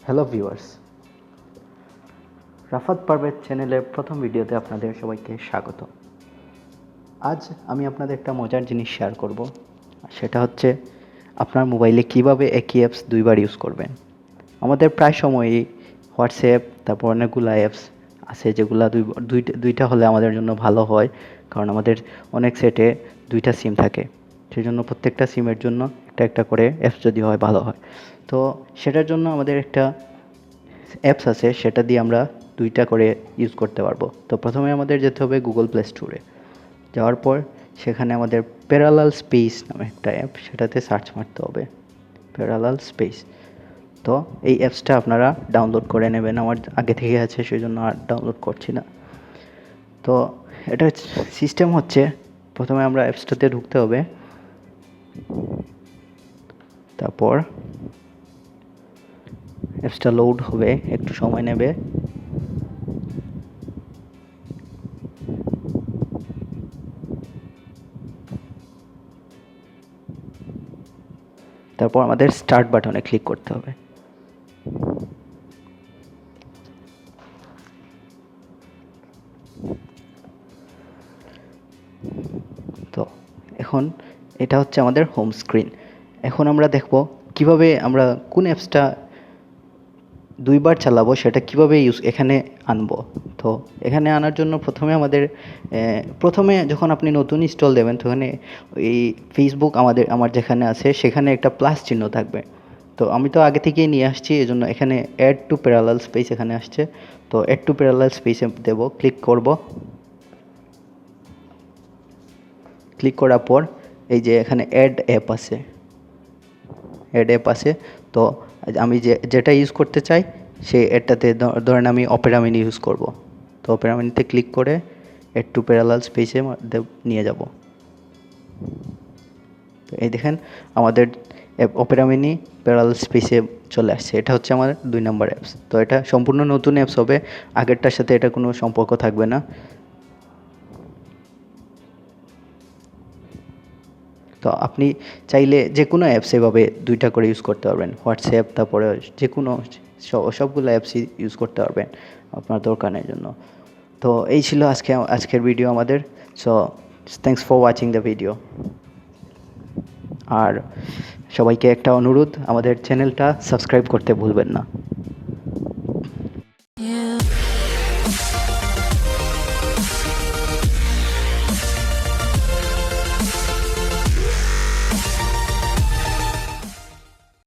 Hello viewers, Rafat Parvez চ্যানেলের প্রথম ভিডিওতে আপনাদের সবাইকে স্বাগত। আজ আমি আপনাদের একটা মজার জিনিস শেয়ার করব, সেটা হচ্ছে আপনার মোবাইলে কিভাবে একই অ্যাপস দুইবার ইউজ করবেন। আমাদের প্রায় সময়ই হোয়াটসঅ্যাপ, তারপর অনেকগুলো অ্যাপস আছে যেগুলো দুইটা হলে আমাদের জন্য ভালো হয়, কারণ আমাদের অনেক সেটে দুইটা সিম থাকে, সেই জন্য প্রত্যেকটা সিমের জন্য একটা একটা করে অ্যাপস যদি হয় ভালো হয়। তো সেটার জন্য আমাদের একটা অ্যাপস আছে, সেটা দিয়ে আমরা দুইটা করে ইউজ করতে পারবো। তো প্রথমে আমাদের যেতে হবে গুগল প্লে স্টোরে। যাওয়ার পর সেখানে আমাদের প্যারালাল স্পেস নামে একটা অ্যাপ, সেটাতে সার্চ মারতে হবে প্যারালাল স্পেস। তো এই অ্যাপসটা আপনারা ডাউনলোড করে নেবেন, আমার আগে থেকে আছে সেই জন্য আর ডাউনলোড করছি না। তো এটা সিস্টেম হচ্ছে, প্রথমে আমরা অ্যাপসটাতে ঢুকতে হবে, তারপর অ্যাপসটা লোড হবে, একটু সময় নেবে। তারপর আমাদের স্টার্ট বাটনে ক্লিক করতে হবে। তো এখন এটা হচ্ছে আমাদের হোম স্ক্রিন। এখন আমরা দেখব কিভাবে আমরা কোন অ্যাপসটা দুইবার চালাবো সেটা কিভাবে এখানে আনবো। তো এখানে আনার জন্য প্রথমে যখন আপনি নতুন ইনস্টল দেবেন তখন এই ফেসবুক আমার যেখানে আছে সেখানে একটা প্লাস চিহ্ন থাকবে। তো আমি তো আগে থেকেই নিয়ে আসছি, এজন্য এখানে অ্যাড টু প্যারালাল স্পেস এখানে আসছে। তো অ্যাড টু প্যারালাল স্পেসে দেবো, ক্লিক করব। ক্লিক করার পর এই যে এখানে অ্যাড অ্যাপ আছে। তো আমি যেটা ইউজ করতে চাই সেই অ্যাডটাতে ধরেন আমি অপেরা মিনি ইউজ করব। তো অপেরা মিনিতে ক্লিক করে অ্যাড টু প্যারালাল স্পেসে নিয়ে যাব। তো এই দেখেন আমাদের অপেরা মিনি প্যারালাল স্পেসে চলে আসছে। এটা হচ্ছে আমার 2 নম্বর অ্যাপস। তো এটা সম্পূর্ণ নতুন অ্যাপস হবে, আগেরটার সাথে এটা কোনো সম্পর্ক থাকবে না। তো আপনি চাইলে যে কোনো অ্যাপস এভাবে দুইটা করে ইউজ করতে পারবেন, হোয়াটসঅ্যাপ, তারপরে যে কোনো সবগুলো অ্যাপসই ইউজ করতে পারবেন আপনার দরকারের জন্য। তো এই ছিল আজকের ভিডিও আমাদের। So thanks for watching the video. আর সবাইকে একটা অনুরোধ, আমাদের চ্যানেলটা সাবস্ক্রাইব করতে ভুলবেন না।